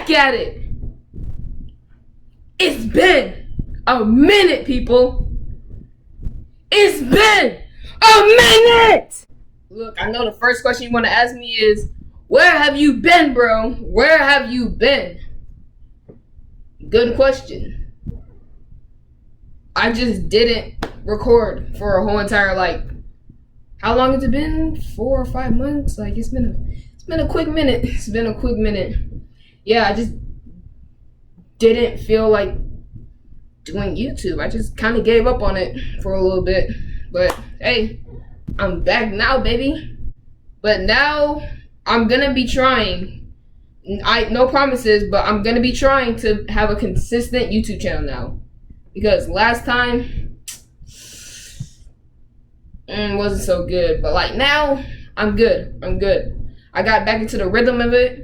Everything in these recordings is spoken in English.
back at it. It's been a minute, people. It's been a minute! Look, I know the first question you want to ask me is, where have you been, bro? Where have you been? Good question. I just didn't record for a whole entire, how long has it been? 4 or 5 months? It's been a quick minute. It's been a quick minute. Yeah, I just didn't feel like doing YouTube. I just kind of gave up on it for a little bit. But hey, I'm back now, baby. But now I'm gonna be trying. No promises, but I'm gonna be trying to have a consistent YouTube channel now. Because last time wasn't so good. But now I'm good. I got back into the rhythm of it.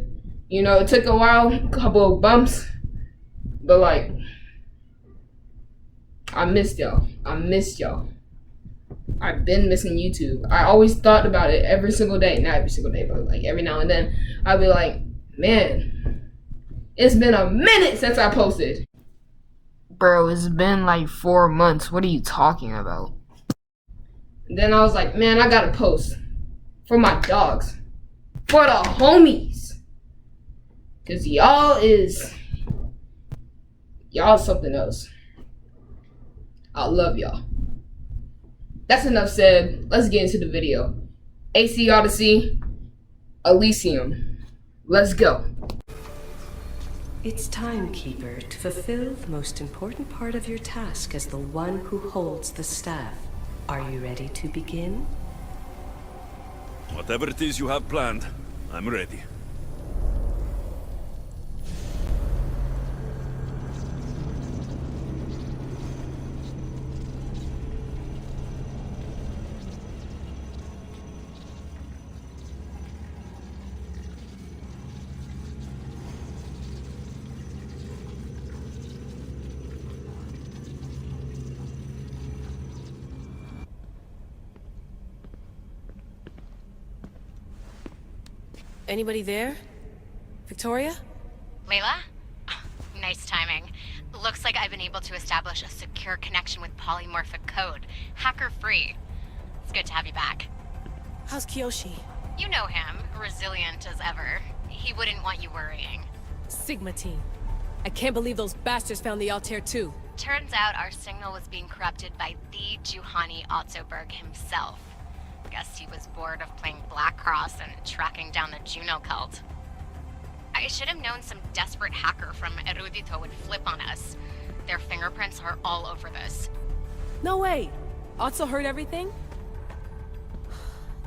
It took a while, a couple of bumps. But I missed y'all. I've been missing YouTube. I always thought about it every single day. Not every single day, but every now and then. I'd be like, man, it's been a minute since I posted. Bro, it's been 4 months. What are you talking about? And then I was like, man, I gotta post. For my dogs. For the homies. Cause y'all something else. I love y'all. That's enough said. Let's get into the video. AC Odyssey, Elysium. Let's go. It's time, Keeper, to fulfill the most important part of your task as the one who holds the staff. Are you ready to begin? Whatever it is you have planned, I'm ready. Anybody there? Victoria? Layla? Oh, nice timing. Looks like I've been able to establish a secure connection with polymorphic code. Hacker-free. It's good to have you back. How's Kiyoshi? You know him. Resilient as ever. He wouldn't want you worrying. Sigma team. I can't believe those bastards found the Altair too. Turns out our signal was being corrupted by the Juhani Otzoberg himself. Guess he was bored of playing Black Cross and tracking down the Juno cult. I should have known some desperate hacker from Erudito would flip on us. Their fingerprints are all over this. No way! Otso heard everything?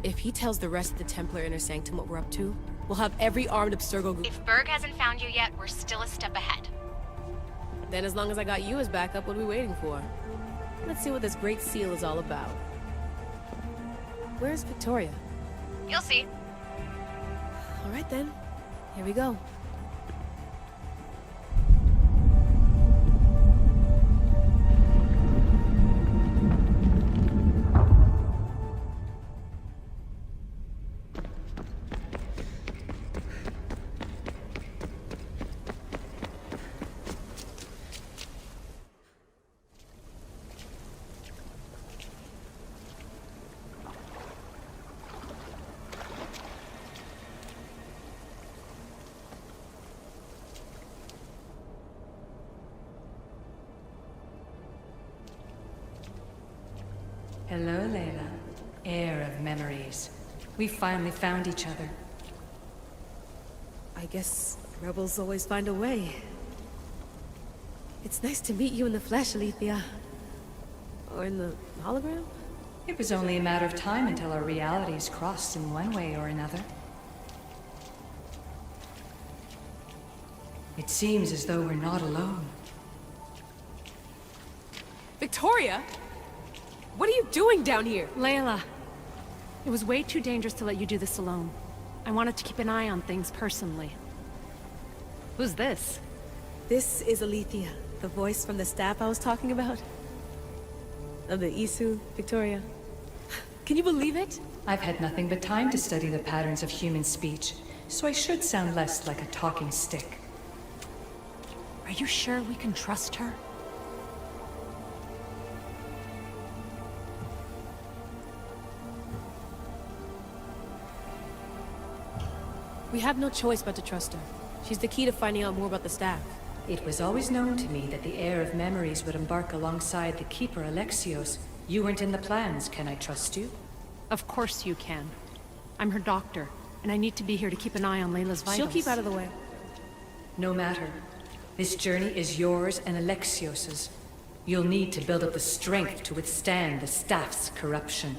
If he tells the rest of the Templar Inner Sanctum what we're up to, we'll have every armed Abstergo group. If Berg hasn't found you yet, we're still a step ahead. Then as long as I got you as backup, what are we waiting for? Let's see what this Great Seal is all about. Where's Victoria? You'll see. All right then. Here we go. Hello, Layla. Heir of memories. We finally found each other. I guess rebels always find a way. It's nice to meet you in the flesh, Alethea. Or in the hologram? It was only a matter of time until our realities crossed in one way or another. It seems as though we're not alone. Victoria? What are you doing down here? Layla, it was way too dangerous to let you do this alone. I wanted to keep an eye on things personally. Who's this? This is Alethea, the voice from the staff I was talking about. Of the Isu, Victoria. Can you believe it? I've had nothing but time to study the patterns of human speech, so I should sound less like a talking stick. Are you sure we can trust her? We have no choice but to trust her. She's the key to finding out more about the staff. It was always known to me that the heir of memories would embark alongside the Keeper Alexios. You weren't in the plans. Can I trust you? Of course you can. I'm her doctor, and I need to be here to keep an eye on Layla's vitals. She'll keep out of the way. No matter. This journey is yours and Alexios's. You'll need to build up the strength to withstand the staff's corruption.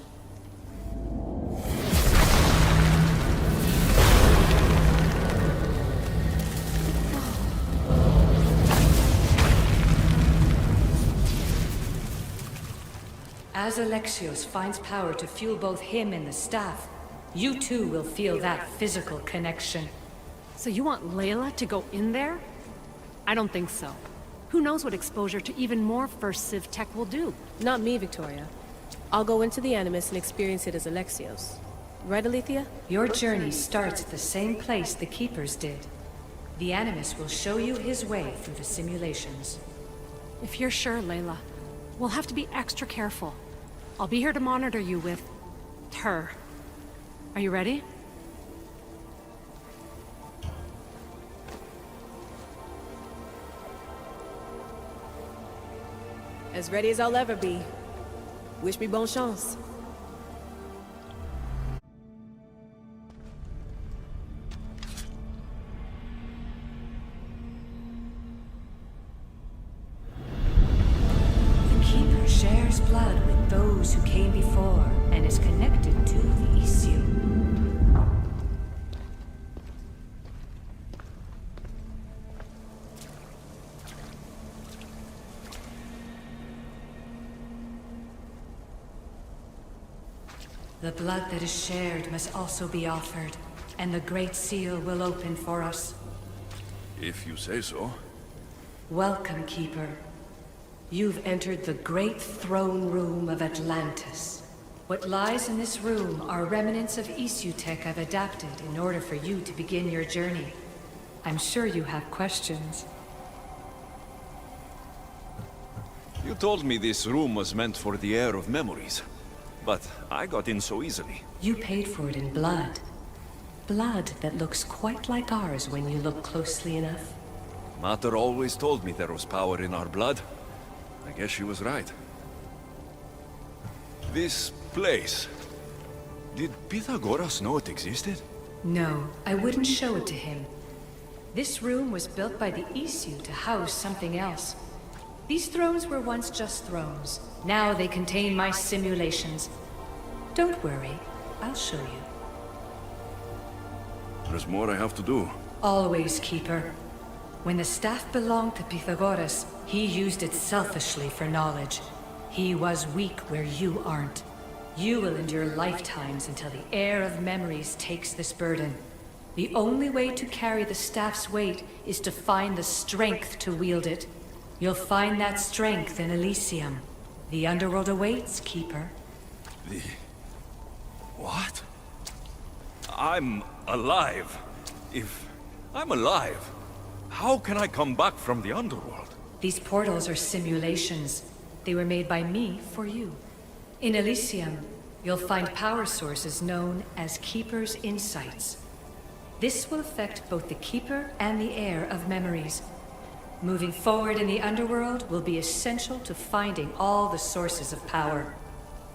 As Alexios finds power to fuel both him and the staff, you too will feel that physical connection. So you want Layla to go in there? I don't think so. Who knows what exposure to even more First Civ tech will do? Not me, Victoria. I'll go into the Animus and experience it as Alexios. Right, Alethea? Your journey starts at the same place the Keepers did. The Animus will show you his way through the simulations. If you're sure, Layla, we'll have to be extra careful. I'll be here to monitor you with her. Are you ready? As ready as I'll ever be. Wish me bonne chance. The Keeper shares blood with those who came before and is connected to the Elysium. The blood that is shared must also be offered, and the Great Seal will open for us. If you say so. Welcome, Keeper. You've entered the great throne room of Atlantis. What lies in this room are remnants of Isu tech I've adapted in order for you to begin your journey. I'm sure you have questions. You told me this room was meant for the heir of memories. But I got in so easily. You paid for it in blood. Blood that looks quite like ours when you look closely enough. Mater always told me there was power in our blood. I guess she was right. This place... Did Pythagoras know it existed? No, I wouldn't show it to him. This room was built by the Isu to house something else. These thrones were once just thrones. Now they contain my simulations. Don't worry, I'll show you. There's more I have to do. Always, Keeper. When the staff belonged to Pythagoras, he used it selfishly for knowledge. He was weak where you aren't. You will endure lifetimes until the heir of memories takes this burden. The only way to carry the staff's weight is to find the strength to wield it. You'll find that strength in Elysium. The underworld awaits, Keeper. The... What? I'm alive. If I'm alive, how can I come back from the underworld? These portals are simulations. They were made by me for you. In Elysium, you'll find power sources known as Keeper's Insights. This will affect both the Keeper and the heir of memories. Moving forward in the underworld will be essential to finding all the sources of power.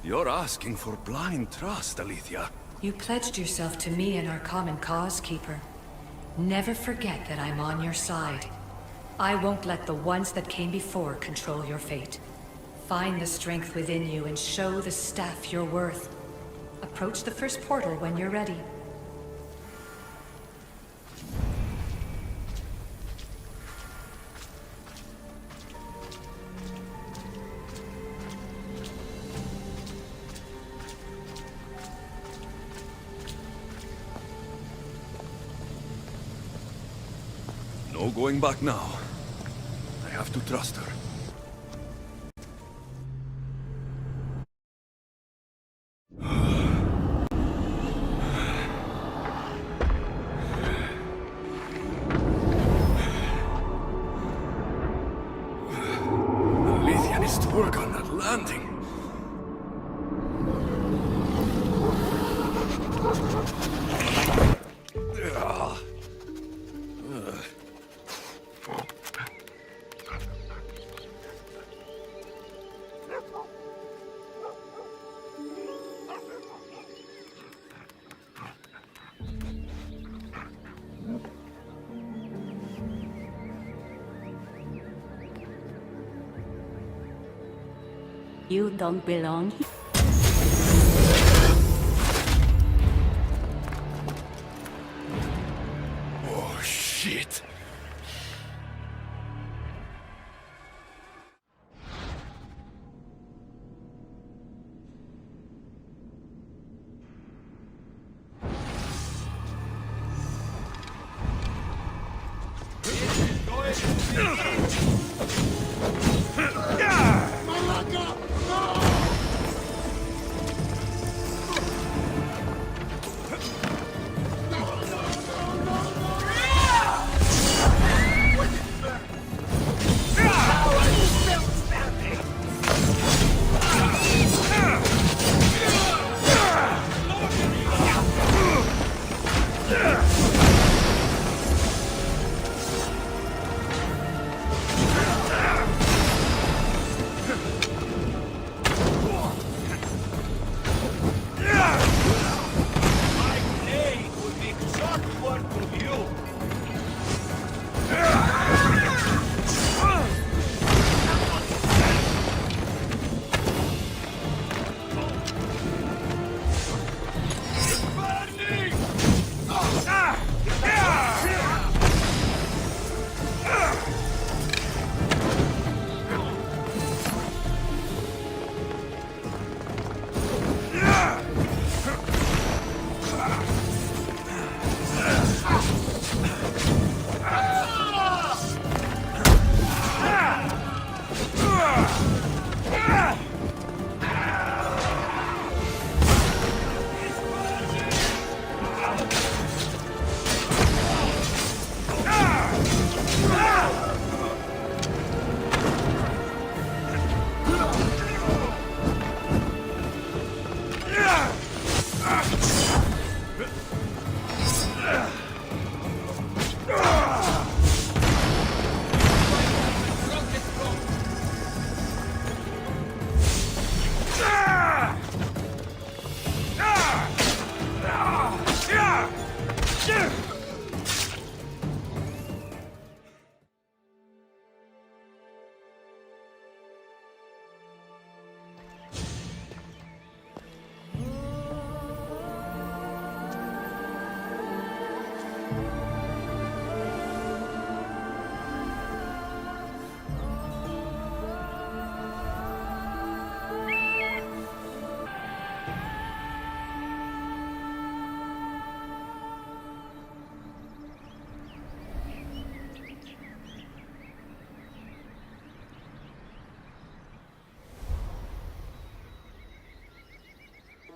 You're asking for blind trust, Alethea. You pledged yourself to me and our common cause, Keeper. Never forget that I'm on your side. I won't let the ones that came before control your fate. Find the strength within you and show the staff your worth. Approach the first portal when you're ready. No going back now. I have to trust her. finest work on that landing. You don't belong here. Oh, shit.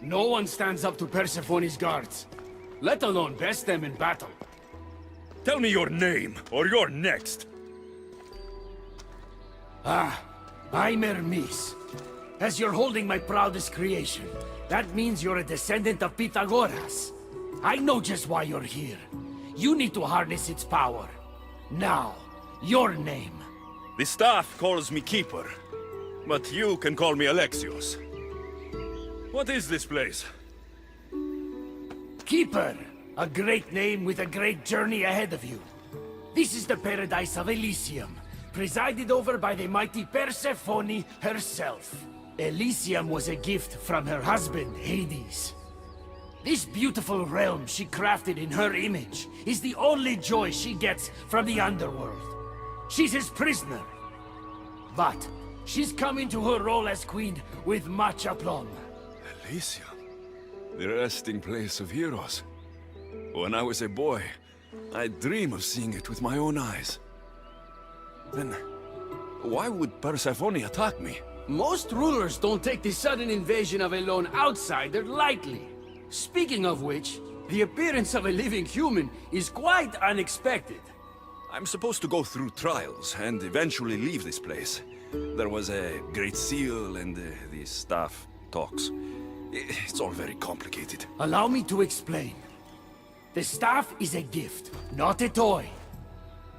No one stands up to Persephone's guards, let alone best them in battle. Tell me your name, or you're next. I'm Hermes. As you're holding my proudest creation, that means you're a descendant of Pythagoras. I know just why you're here. You need to harness its power. Now, your name. The staff calls me Keeper, but you can call me Alexios. What is this place? Keeper, a great name with a great journey ahead of you. This is the paradise of Elysium, presided over by the mighty Persephone herself. Elysium was a gift from her husband, Hades. This beautiful realm she crafted in her image is the only joy she gets from the underworld. She's his prisoner. But she's come into her role as queen with much aplomb. Elysium, the resting place of heroes. When I was a boy, I'd dream of seeing it with my own eyes. Then, why would Persephone attack me? Most rulers don't take the sudden invasion of a lone outsider lightly. Speaking of which, the appearance of a living human is quite unexpected. I'm supposed to go through trials and eventually leave this place. There was a great seal and the staff talks. It's all very complicated. Allow me to explain. The staff is a gift, not a toy.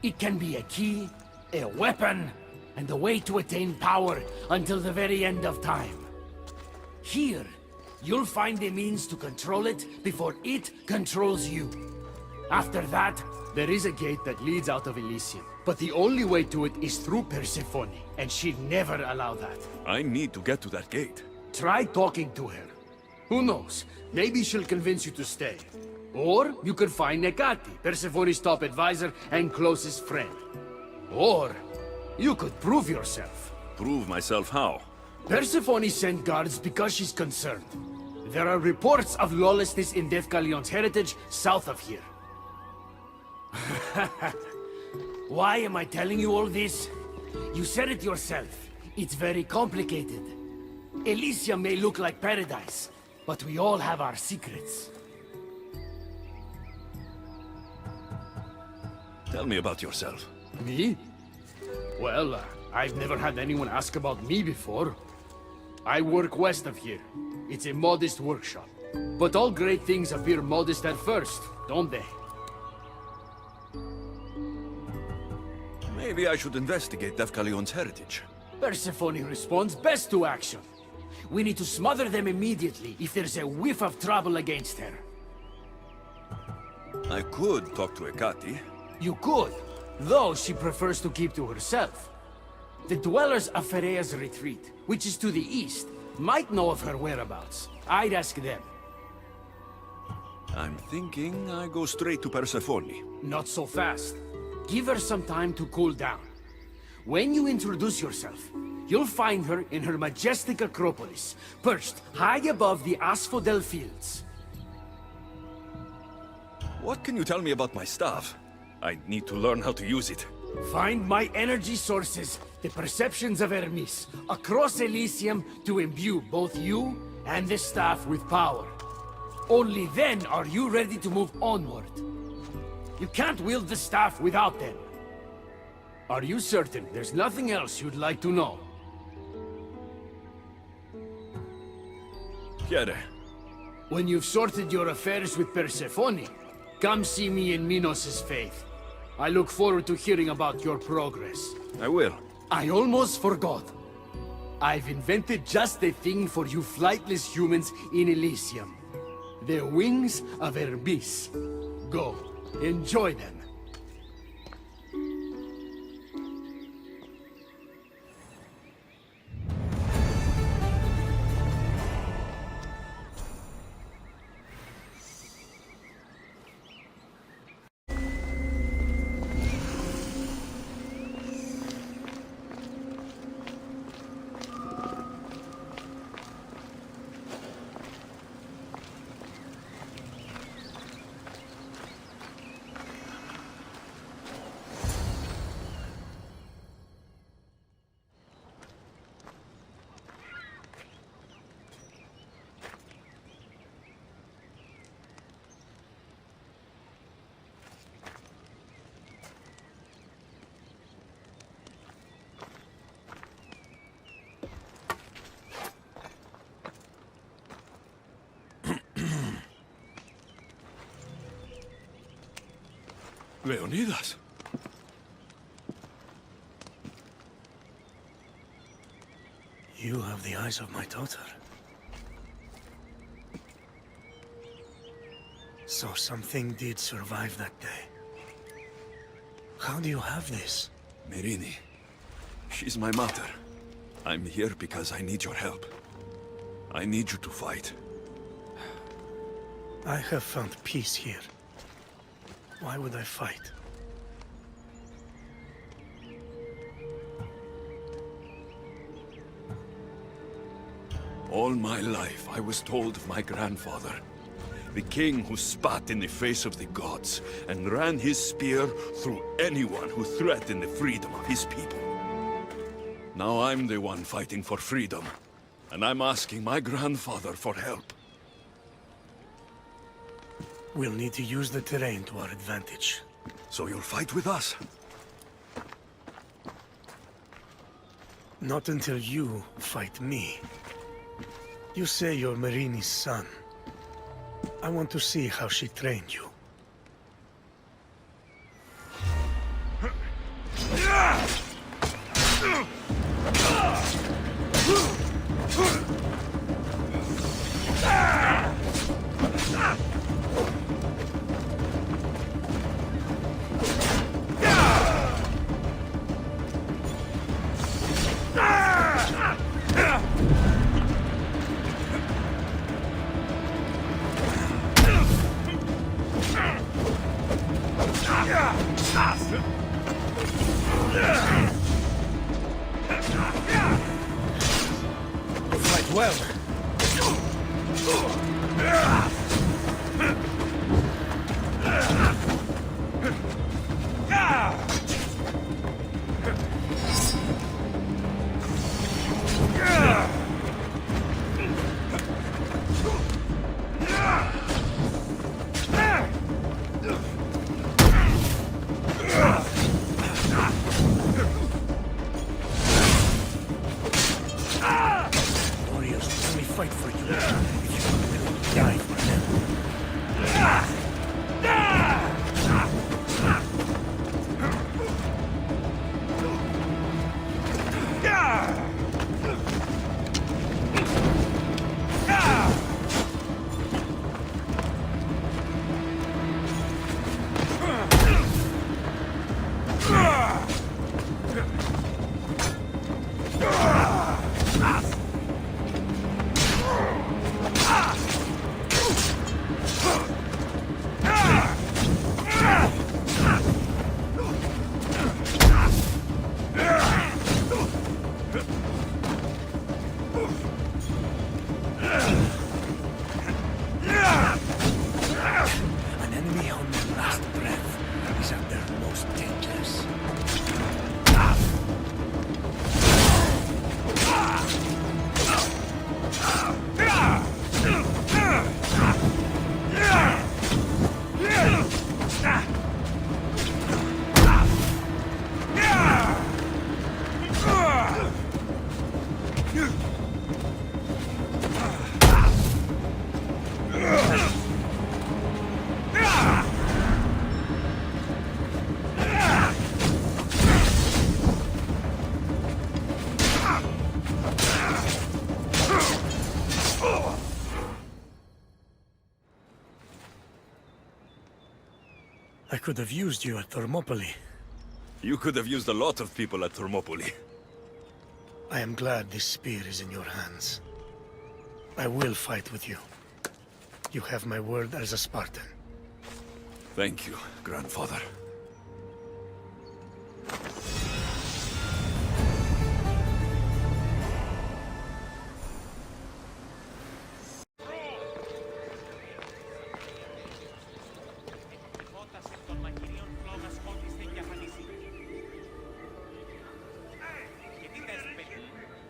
It can be a key, a weapon, and a way to attain power until the very end of time. Here, you'll find the means to control it before it controls you. After that, there is a gate that leads out of Elysium. But the only way to it is through Persephone, and she'd never allow that. I need to get to that gate. Try talking to her. Who knows? Maybe she'll convince you to stay. Or you could find Nekati, Persephone's top advisor and closest friend. Or you could prove yourself. Prove myself how? Persephone sent guards because she's concerned. There are reports of lawlessness in Defkalion's heritage south of here. Why am I telling you all this? You said it yourself. It's very complicated. Elysium may look like paradise, but we all have our secrets. Tell me about yourself. Me? Well, I've never had anyone ask about me before. I work west of here. It's a modest workshop. But all great things appear modest at first, don't they? Maybe I should investigate Defkalion's heritage. Persephone responds best to action. We need to smother them immediately if there's a whiff of trouble against her. I could talk to Ekati. You could, though she prefers to keep to herself. The dwellers of Pherea's retreat, which is to the east, might know of her whereabouts. I'd ask them. I'm thinking I go straight to Persephone. Not so fast. Give her some time to cool down. When you introduce yourself, you'll find her in her majestic acropolis, perched high above the asphodel fields. What can you tell me about my staff? I need to learn how to use it. Find my energy sources, the perceptions of Hermes, across Elysium to imbue both you and the staff with power. Only then are you ready to move onward. You can't wield the staff without them. Are you certain there's nothing else you'd like to know? Chiede. When you've sorted your affairs with Persephone, come see me in Minos' faith. I look forward to hearing about your progress. I will. I almost forgot. I've invented just the thing for you flightless humans in Elysium. The wings of Hermes. Go, enjoy them. Leonidas. You have the eyes of my daughter. So something did survive that day. How do you have this? Myrini. She's my mother. I'm here because I need your help. I need you to fight. I have found peace here. Why would I fight? All my life, I was told of my grandfather, the king who spat in the face of the gods and ran his spear through anyone who threatened the freedom of his people. Now I'm the one fighting for freedom, and I'm asking my grandfather for help. We'll need to use the terrain to our advantage. So you'll fight with us? Not until you fight me. You say you're Marini's son. I want to see how she trained you. Fight well. Warriors will only fight for you if you are willing to die for them. An enemy on their last breath is at their most dangerous. I could have used you at Thermopylae. You could have used a lot of people at Thermopylae. I am glad this spear is in your hands. I will fight with you. You have my word as a Spartan. Thank you, grandfather.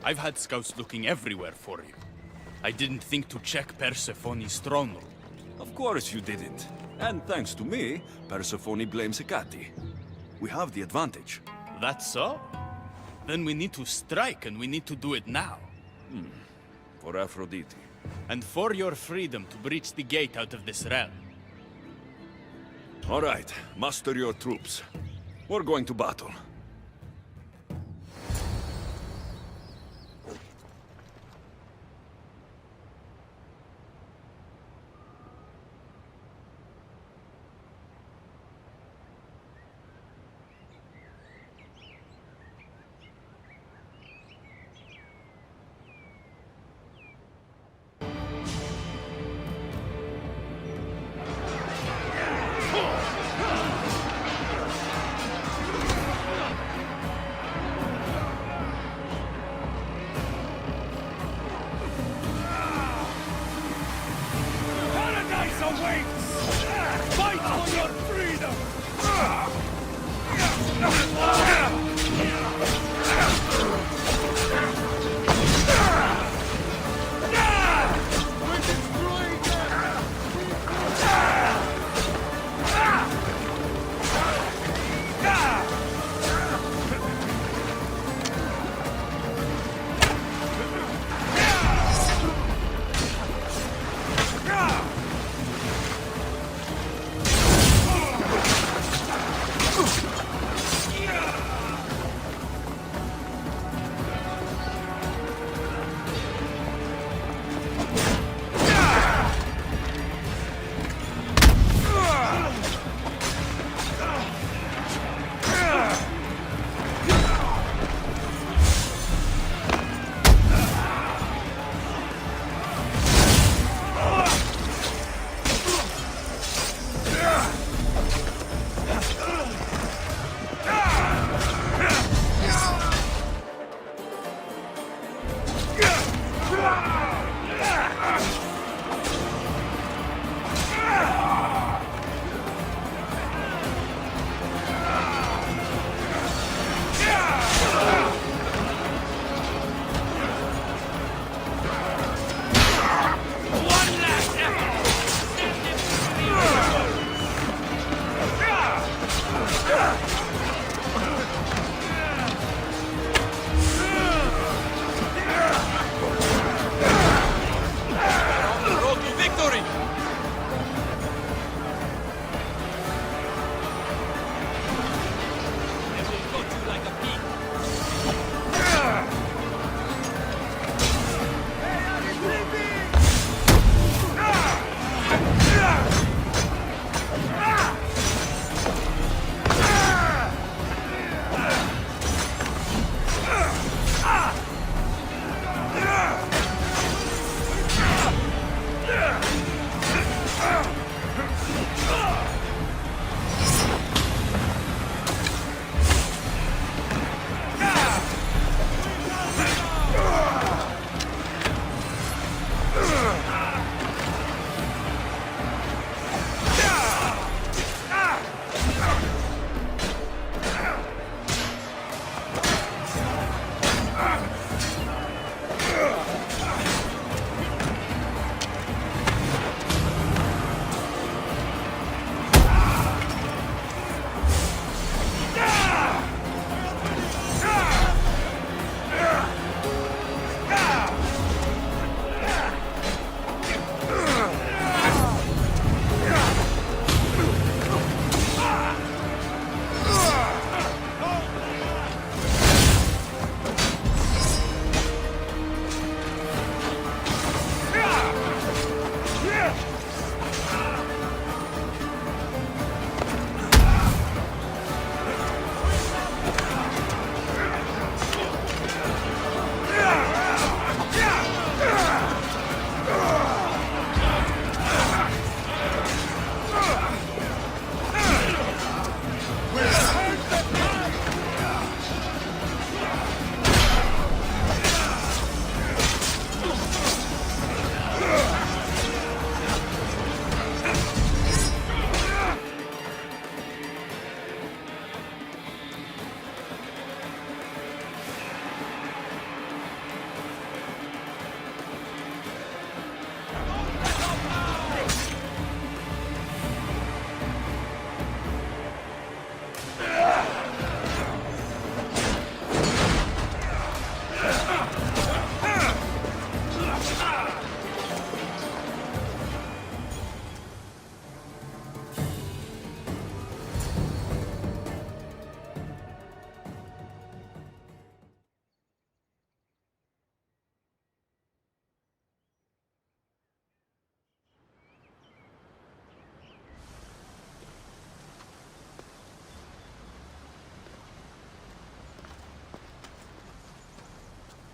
I've had scouts looking everywhere for you. I didn't think to check Persephone's throne room. Of course you didn't. And thanks to me, Persephone blames Hecate. We have the advantage. That's so? Then we need to strike, and we need to do it now. For Aphrodite. And for your freedom to breach the gate out of this realm. All right, muster your troops. We're going to battle.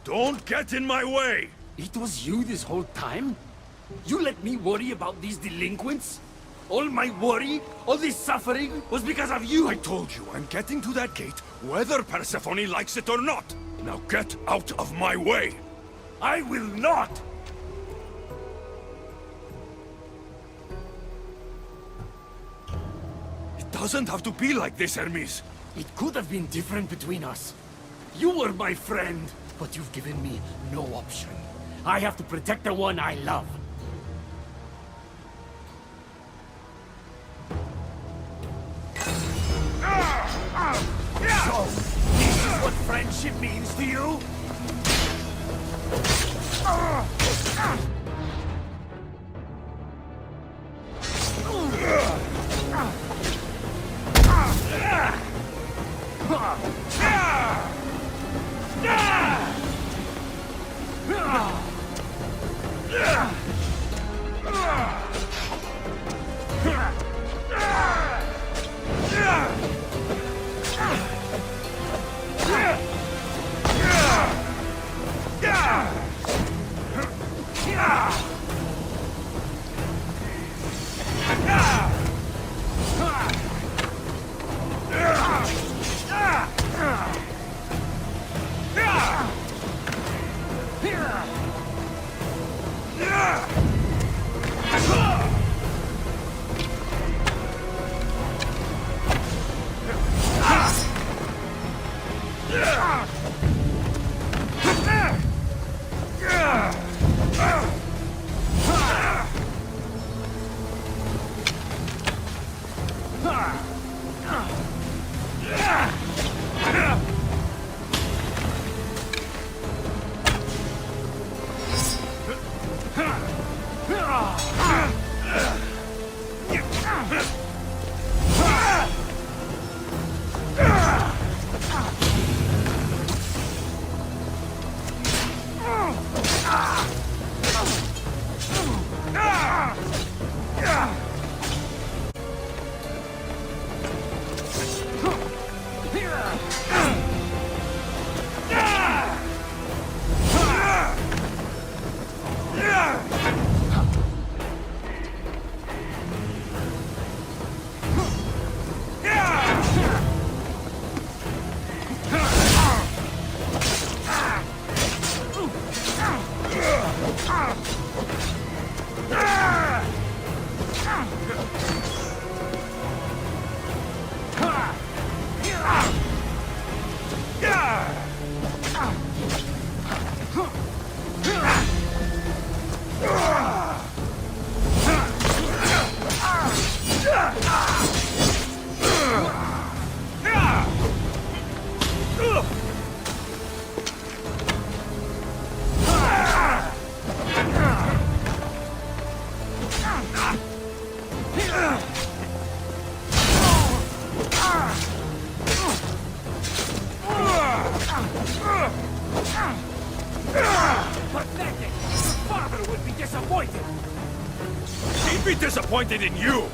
Don't get in my way! It was you this whole time? You let me worry about these delinquents? All my worry, all this suffering, was because of you! I told you, I'm getting to that gate, whether Persephone likes it or not! Now get out of my way! I will not! It doesn't have to be like this, Hermes! It could have been different between us. You were my friend, but you've given me no option. I have to protect the one I love. So, this is what friendship means to you? Pathetic! Father would be disappointed! He'd be disappointed in you!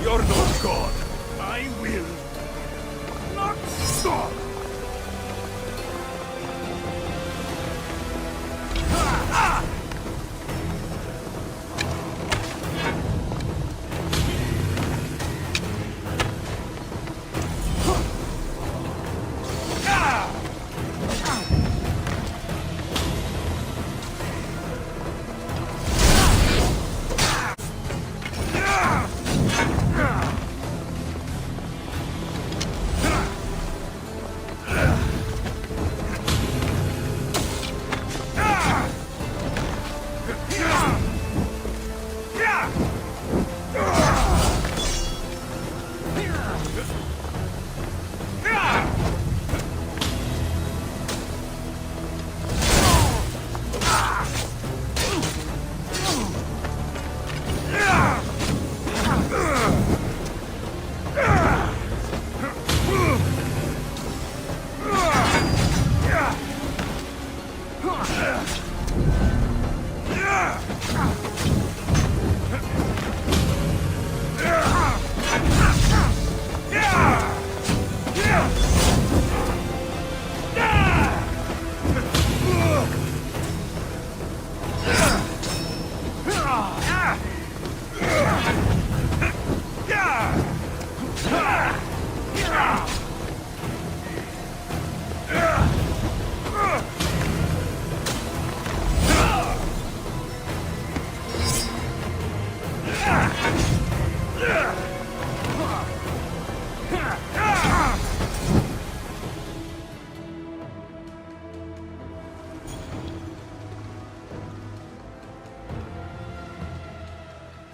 You're no god. I will not stop.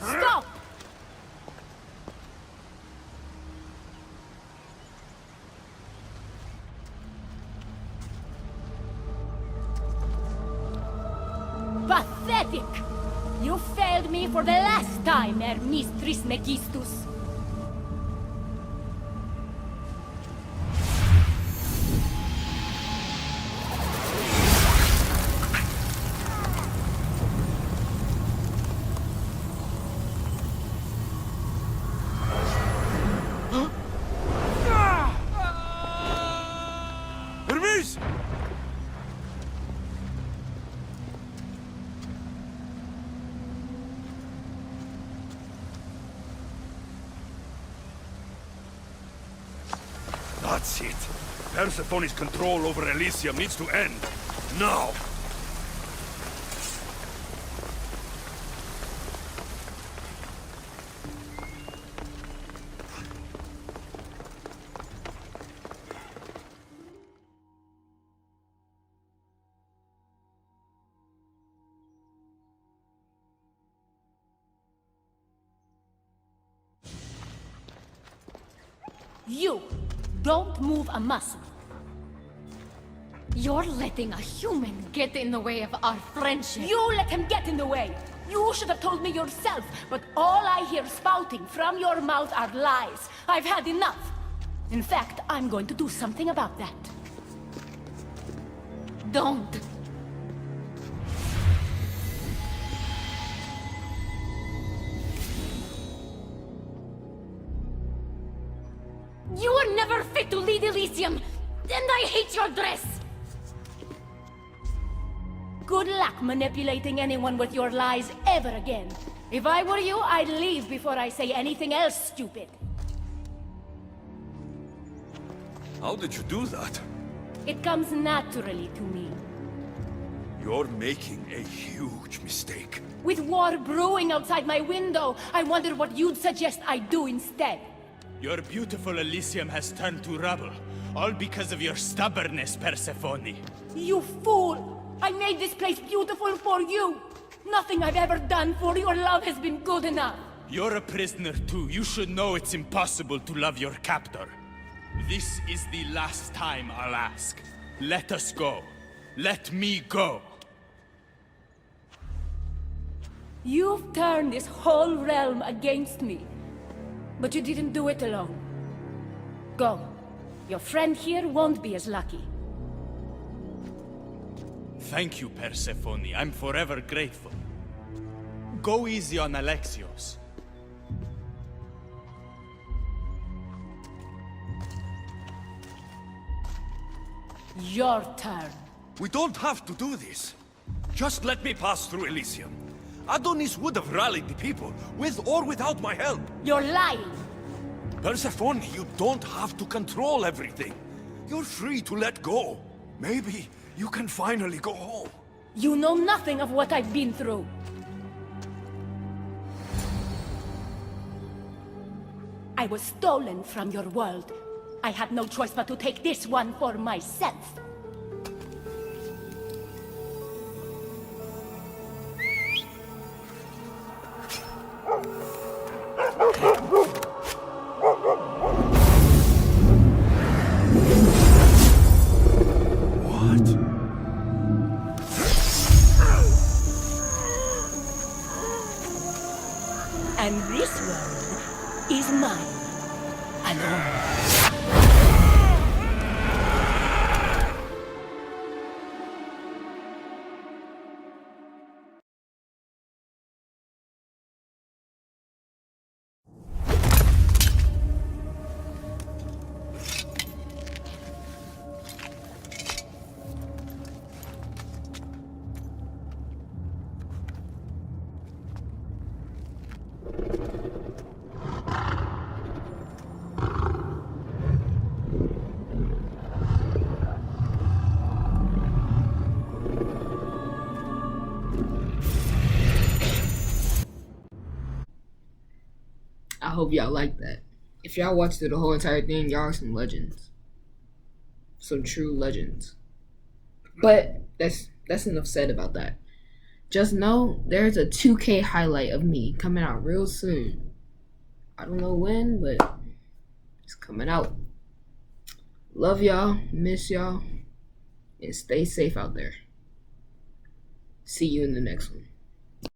Stop! Pathetic! You failed me for the last time, Hermes Trismegistus. Hermes! That's it. Persephone's control over Elysium needs to end. Now! You don't move a muscle. You're letting a human get in the way of our friendship. You let him get in the way. You should have told me yourself, but all I hear spouting from your mouth are lies. I've had enough. In fact, I'm going to do something about that. Don't. You were never fit to lead Elysium, and I hate your dress! Good luck manipulating anyone with your lies ever again. If I were you, I'd leave before I say anything else stupid. How did you do that? It comes naturally to me. You're making a huge mistake. With war brewing outside my window, I wonder what you'd suggest I do instead. Your beautiful Elysium has turned to rubble, all because of your stubbornness, Persephone. You fool! I made this place beautiful for you! Nothing I've ever done for your love has been good enough! You're a prisoner too. You should know it's impossible to love your captor. This is the last time I'll ask. Let us go. Let me go. You've turned this whole realm against me. But you didn't do it alone. Go. Your friend here won't be as lucky. Thank you, Persephone. I'm forever grateful. Go easy on Alexios. Your turn. We don't have to do this. Just let me pass through Elysium. Adonis would have rallied the people, with or without my help. You're lying! Persephone, you don't have to control everything. You're free to let go. Maybe you can finally go home. You know nothing of what I've been through. I was stolen from your world. I had no choice but to take this one for myself. And this world is mine alone. hope y'all like that. If y'all watched through the whole entire thing, y'all are some legends. Some true legends. But that's enough said about that. Just know there's a 2K highlight of me coming out real soon. I don't know when, but it's coming out. Love y'all, miss y'all, and stay safe out there. See you in the next one.